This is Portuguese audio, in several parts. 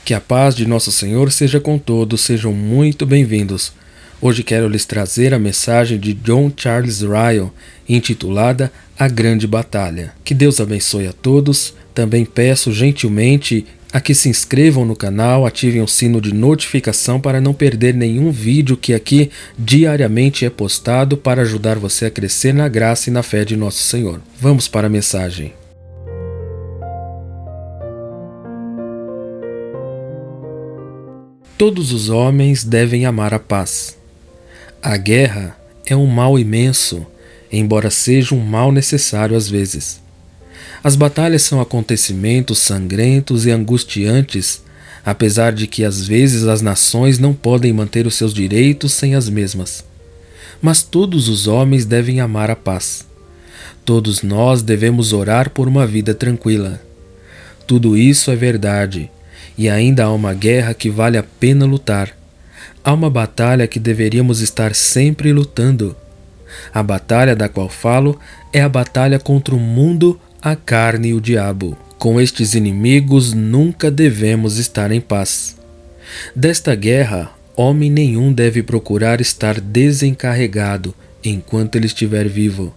Que a paz de nosso Senhor seja com todos, sejam muito bem-vindos. Hoje quero lhes trazer a mensagem de John Charles Ryle, intitulada A Grande Batalha. Que Deus abençoe a todos. Também peço gentilmente a que se inscrevam no canal, ativem o sino de notificação para não perder nenhum vídeo que aqui diariamente é postado para ajudar você a crescer na graça e na fé de nosso Senhor. Vamos para a mensagem. Todos os homens devem amar a paz. A guerra é um mal imenso, embora seja um mal necessário às vezes. As batalhas são acontecimentos sangrentos e angustiantes, apesar de que às vezes as nações não podem manter os seus direitos sem as mesmas. Mas todos os homens devem amar a paz. Todos nós devemos orar por uma vida tranquila. Tudo isso é verdade. E ainda há uma guerra que vale a pena lutar. Há uma batalha que deveríamos estar sempre lutando. A batalha da qual falo é a batalha contra o mundo, a carne e o diabo. Com estes inimigos nunca devemos estar em paz. Desta guerra, homem nenhum deve procurar estar desencarregado enquanto ele estiver vivo.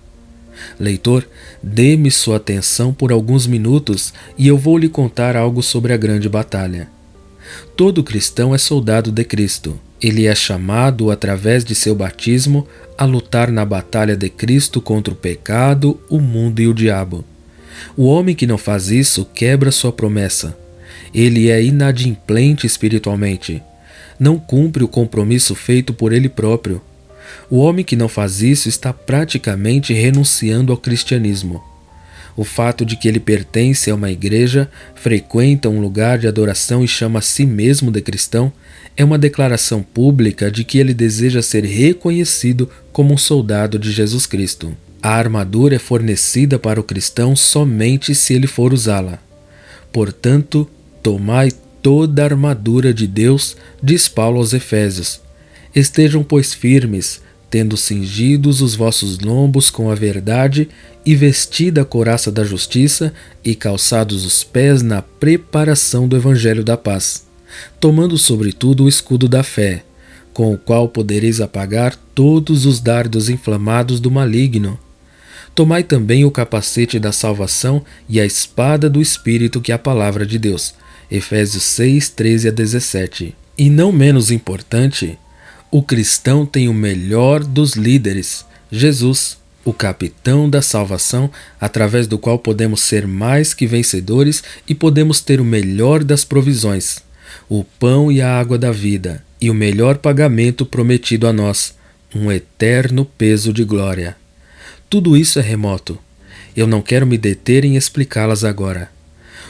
Leitor, dê-me sua atenção por alguns minutos e eu vou lhe contar algo sobre a grande batalha. Todo cristão é soldado de Cristo. Ele é chamado, através de seu batismo, a lutar na batalha de Cristo contra o pecado, o mundo e o diabo. O homem que não faz isso quebra sua promessa. Ele é inadimplente espiritualmente. Não cumpre o compromisso feito por ele próprio. O homem que não faz isso está praticamente renunciando ao cristianismo. O fato de que ele pertence a uma igreja, frequenta um lugar de adoração e chama a si mesmo de cristão, é uma declaração pública de que ele deseja ser reconhecido como um soldado de Jesus Cristo. A armadura é fornecida para o cristão somente se ele for usá-la. Portanto, tomai toda a armadura de Deus, diz Paulo aos Efésios. Estejam, pois, firmes, tendo cingidos os vossos lombos com a verdade, e vestida a couraça da justiça, e calçados os pés na preparação do evangelho da paz, tomando sobretudo o escudo da fé, com o qual podereis apagar todos os dardos inflamados do maligno. Tomai também o capacete da salvação e a espada do Espírito, que é a palavra de Deus. Efésios 6, 13 a 17. E não menos importante, o cristão tem o melhor dos líderes, Jesus, o capitão da salvação, através do qual podemos ser mais que vencedores e podemos ter o melhor das provisões, o pão e a água da vida, e o melhor pagamento prometido a nós, um eterno peso de glória. Tudo isso é remoto. Eu não quero me deter em explicá-las agora.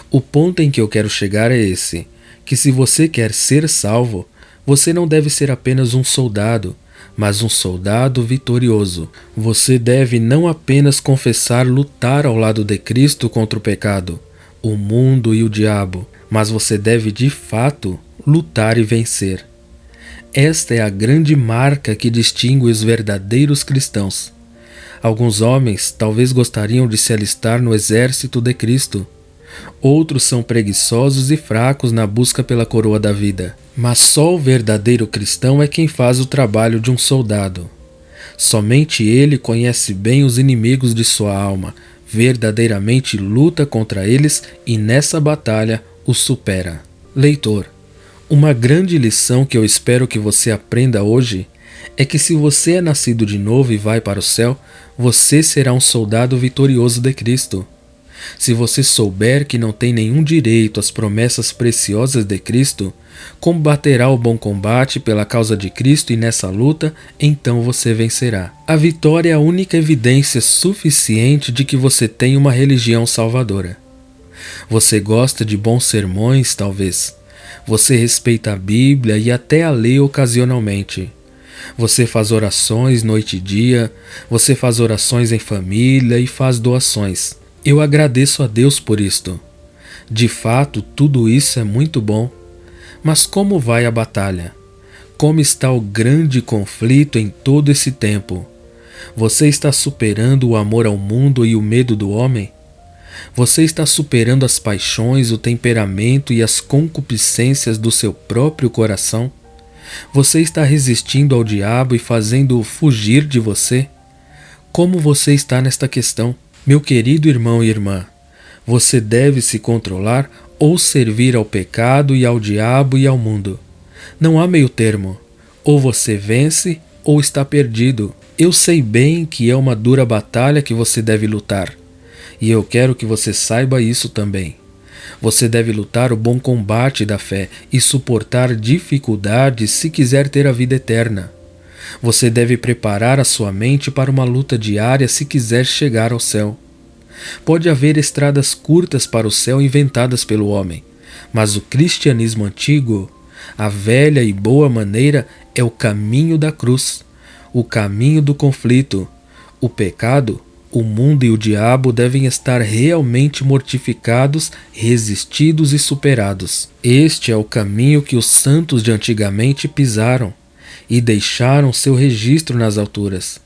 O ponto em que eu quero chegar é esse, que se você quer ser salvo, você não deve ser apenas um soldado, mas um soldado vitorioso. Você deve não apenas confessar lutar ao lado de Cristo contra o pecado, o mundo e o diabo, mas você deve de fato lutar e vencer. Esta é a grande marca que distingue os verdadeiros cristãos. Alguns homens talvez gostariam de se alistar no exército de Cristo. Outros são preguiçosos e fracos na busca pela coroa da vida. Mas só o verdadeiro cristão é quem faz o trabalho de um soldado. Somente ele conhece bem os inimigos de sua alma, verdadeiramente luta contra eles e nessa batalha os supera. Leitor, uma grande lição que eu espero que você aprenda hoje é que se você é nascido de novo e vai para o céu, você será um soldado vitorioso de Cristo. Se você souber que não tem nenhum direito às promessas preciosas de Cristo, combaterá o bom combate pela causa de Cristo e nessa luta, então você vencerá. A vitória é a única evidência suficiente de que você tem uma religião salvadora. Você gosta de bons sermões, talvez. Você respeita a Bíblia e até a lê ocasionalmente. Você faz orações noite e dia, você faz orações em família e faz doações. Eu agradeço a Deus por isto. De fato, tudo isso é muito bom. Mas como vai a batalha? Como está o grande conflito em todo esse tempo? Você está superando o amor ao mundo e o medo do homem? Você está superando as paixões, o temperamento e as concupiscências do seu próprio coração? Você está resistindo ao diabo e fazendo-o fugir de você? Como você está nesta questão? Meu querido irmão e irmã, você deve se controlar ou servir ao pecado e ao diabo e ao mundo. Não há meio termo. Ou você vence ou está perdido. Eu sei bem que é uma dura batalha que você deve lutar. E eu quero que você saiba isso também. Você deve lutar o bom combate da fé e suportar dificuldades se quiser ter a vida eterna. Você deve preparar a sua mente para uma luta diária se quiser chegar ao céu. Pode haver estradas curtas para o céu inventadas pelo homem, mas o cristianismo antigo, a velha e boa maneira, é o caminho da cruz, o caminho do conflito. O pecado, o mundo e o diabo devem estar realmente mortificados, resistidos e superados. Este é o caminho que os santos de antigamente pisaram e deixaram seu registro nas alturas.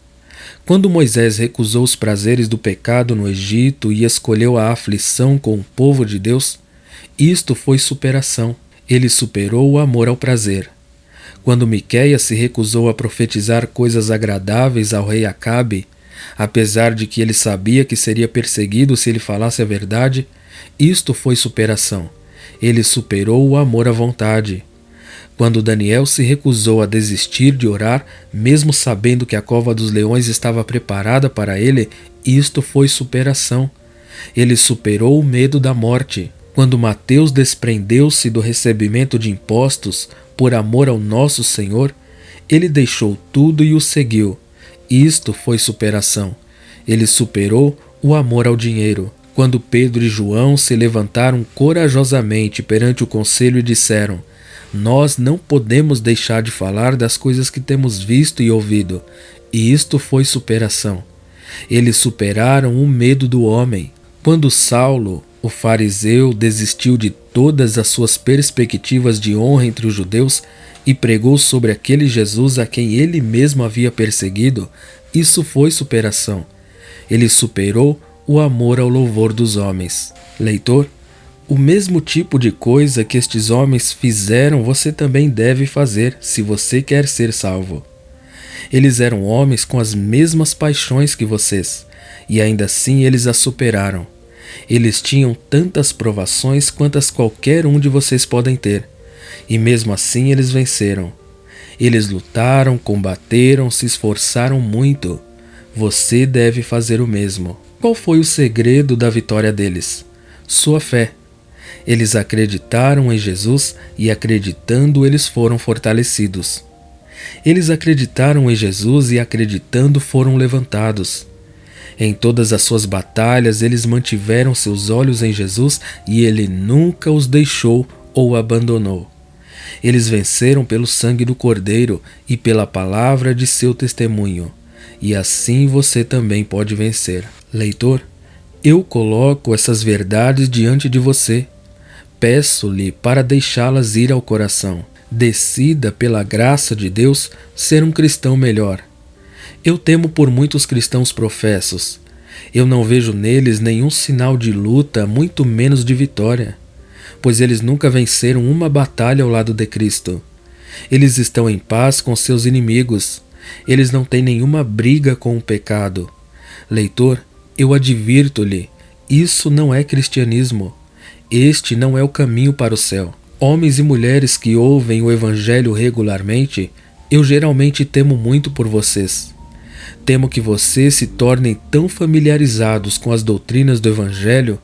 Quando Moisés recusou os prazeres do pecado no Egito e escolheu a aflição com o povo de Deus, isto foi superação. Ele superou o amor ao prazer. Quando Miqueias se recusou a profetizar coisas agradáveis ao rei Acabe, apesar de que ele sabia que seria perseguido se ele falasse a verdade, isto foi superação. Ele superou o amor à vontade. Quando Daniel se recusou a desistir de orar, mesmo sabendo que a cova dos leões estava preparada para ele, isto foi superação. Ele superou o medo da morte. Quando Mateus desprendeu-se do recebimento de impostos por amor ao nosso Senhor, ele deixou tudo e o seguiu. Isto foi superação. Ele superou o amor ao dinheiro. Quando Pedro e João se levantaram corajosamente perante o conselho e disseram: "Nós não podemos deixar de falar das coisas que temos visto e ouvido." E isto foi superação. Eles superaram o medo do homem. Quando Saulo, o fariseu, desistiu de todas as suas perspectivas de honra entre os judeus e pregou sobre aquele Jesus a quem ele mesmo havia perseguido, isso foi superação. Ele superou o amor ao louvor dos homens. Leitor, o mesmo tipo de coisa que estes homens fizeram você também deve fazer se você quer ser salvo. Eles eram homens com as mesmas paixões que vocês, e ainda assim eles as superaram. Eles tinham tantas provações quantas qualquer um de vocês podem ter, e mesmo assim eles venceram. Eles lutaram, combateram, se esforçaram muito. Você deve fazer o mesmo. Qual foi o segredo da vitória deles? Sua fé. Eles acreditaram em Jesus e, acreditando, eles foram fortalecidos. Eles acreditaram em Jesus e, acreditando, foram levantados. Em todas as suas batalhas, eles mantiveram seus olhos em Jesus e ele nunca os deixou ou abandonou. Eles venceram pelo sangue do Cordeiro e pela palavra de seu testemunho. E assim você também pode vencer. Leitor, eu coloco essas verdades diante de você. Peço-lhe para deixá-las ir ao coração. Decida, pela graça de Deus, ser um cristão melhor. Eu temo por muitos cristãos professos. Eu não vejo neles nenhum sinal de luta, muito menos de vitória, pois eles nunca venceram uma batalha ao lado de Cristo. Eles estão em paz com seus inimigos. Eles não têm nenhuma briga com o pecado. Leitor, eu advirto-lhe, isso não é cristianismo. Este não é o caminho para o céu. Homens e mulheres que ouvem o Evangelho regularmente, eu geralmente temo muito por vocês. Temo que vocês se tornem tão familiarizados com as doutrinas do Evangelho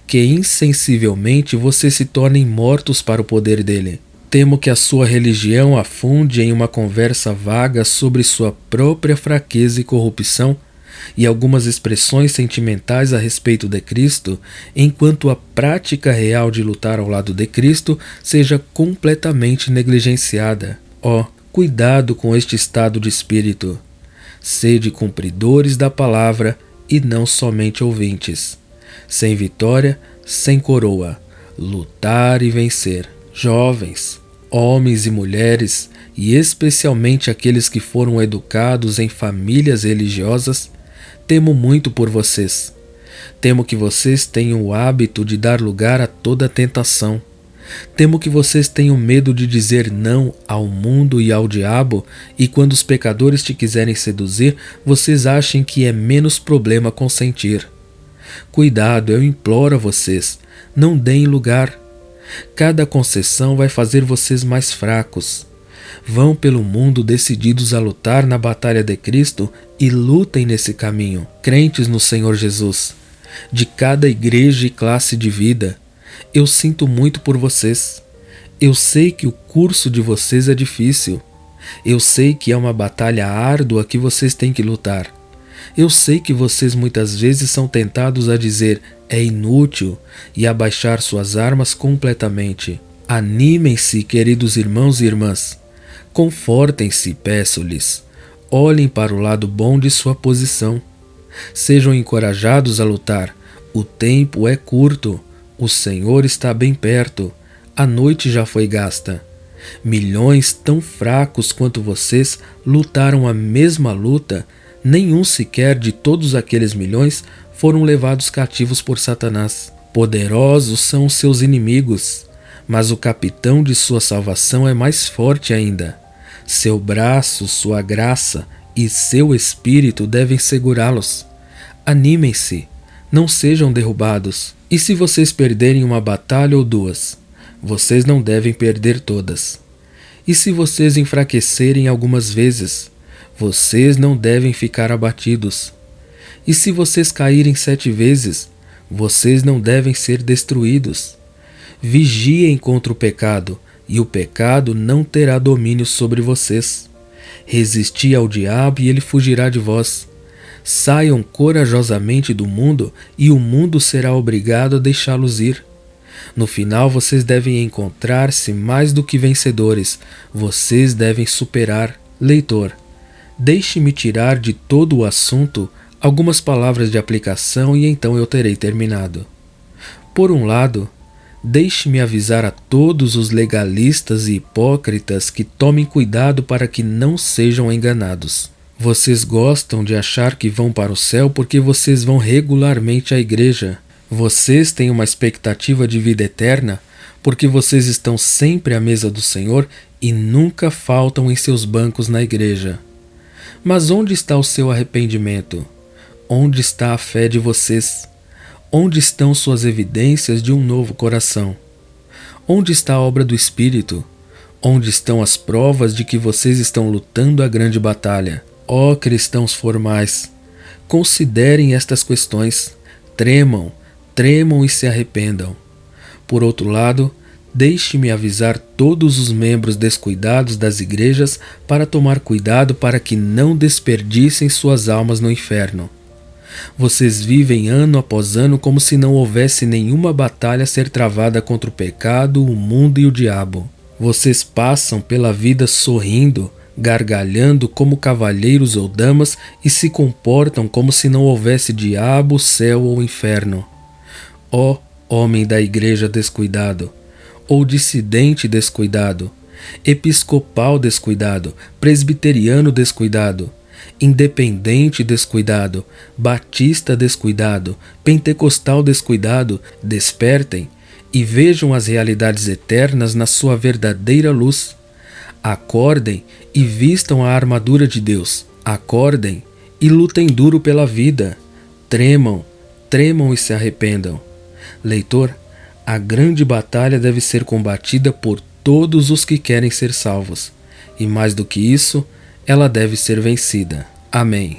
que insensivelmente vocês se tornem mortos para o poder dele. Temo que a sua religião afunde em uma conversa vaga sobre sua própria fraqueza e corrupção e algumas expressões sentimentais a respeito de Cristo, enquanto a prática real de lutar ao lado de Cristo seja completamente negligenciada. Cuidado com este estado de espírito. Sede cumpridores da palavra e não somente ouvintes. Sem vitória, sem coroa. Lutar e vencer. Jovens, homens e mulheres, e especialmente aqueles que foram educados em famílias religiosas, temo muito por vocês. Temo que vocês tenham o hábito de dar lugar a toda tentação. Temo que vocês tenham medo de dizer não ao mundo e ao diabo, e quando os pecadores te quiserem seduzir, vocês achem que é menos problema consentir. Cuidado, eu imploro a vocês, não deem lugar. Cada concessão vai fazer vocês mais fracos. Vão pelo mundo decididos a lutar na batalha de Cristo e lutem nesse caminho, crentes no Senhor Jesus. De cada igreja e classe de vida, eu sinto muito por vocês. Eu sei que o curso de vocês é difícil. Eu sei que é uma batalha árdua que vocês têm que lutar. Eu sei que vocês muitas vezes são tentados a dizer é inútil e a baixar suas armas completamente. Animem-se, queridos irmãos e irmãs. Confortem-se, peço-lhes. Olhem para o lado bom de sua posição. Sejam encorajados a lutar. O tempo é curto. O Senhor está bem perto. A noite já foi gasta. Milhões tão fracos quanto vocês lutaram a mesma luta. Nenhum sequer de todos aqueles milhões foram levados cativos por Satanás. Poderosos são os seus inimigos, mas o capitão de sua salvação é mais forte ainda. Seu braço, sua graça e seu espírito devem segurá-los. Animem-se, não sejam derrubados. E se vocês perderem uma batalha ou duas, vocês não devem perder todas. E se vocês enfraquecerem algumas vezes, vocês não devem ficar abatidos. E se vocês caírem 7 vezes, vocês não devem ser destruídos. Vigiem contra o pecado, e o pecado não terá domínio sobre vocês. Resisti ao diabo e ele fugirá de vós. Saiam corajosamente do mundo e o mundo será obrigado a deixá-los ir. No final vocês devem encontrar-se mais do que vencedores. Vocês devem superar. Leitor, deixe-me tirar de todo o assunto algumas palavras de aplicação e então eu terei terminado. Por um lado, deixe-me avisar a todos os legalistas e hipócritas que tomem cuidado para que não sejam enganados. Vocês gostam de achar que vão para o céu porque vocês vão regularmente à igreja. Vocês têm uma expectativa de vida eterna porque vocês estão sempre à mesa do Senhor e nunca faltam em seus bancos na igreja. Mas onde está o seu arrependimento? Onde está a fé de vocês? Onde estão suas evidências de um novo coração? Onde está a obra do Espírito? Onde estão as provas de que vocês estão lutando a grande batalha? Ó cristãos formais, considerem estas questões, tremam e se arrependam. Por outro lado, deixe-me avisar todos os membros descuidados das igrejas para tomar cuidado para que não desperdicem suas almas no inferno. Vocês vivem ano após ano como se não houvesse nenhuma batalha a ser travada contra o pecado, o mundo e o diabo. Vocês passam pela vida sorrindo, gargalhando como cavalheiros ou damas e se comportam como se não houvesse diabo, céu ou inferno. Ó homem da igreja descuidado, ou dissidente descuidado, episcopal descuidado, presbiteriano descuidado, independente descuidado, batista descuidado, pentecostal descuidado, despertem e vejam as realidades eternas na sua verdadeira luz. Acordem e vistam a armadura de Deus. Acordem e lutem duro pela vida. Tremam e se arrependam. Leitor, a grande batalha deve ser combatida por todos os que querem ser salvos. E mais do que isso, ela deve ser vencida. Amém.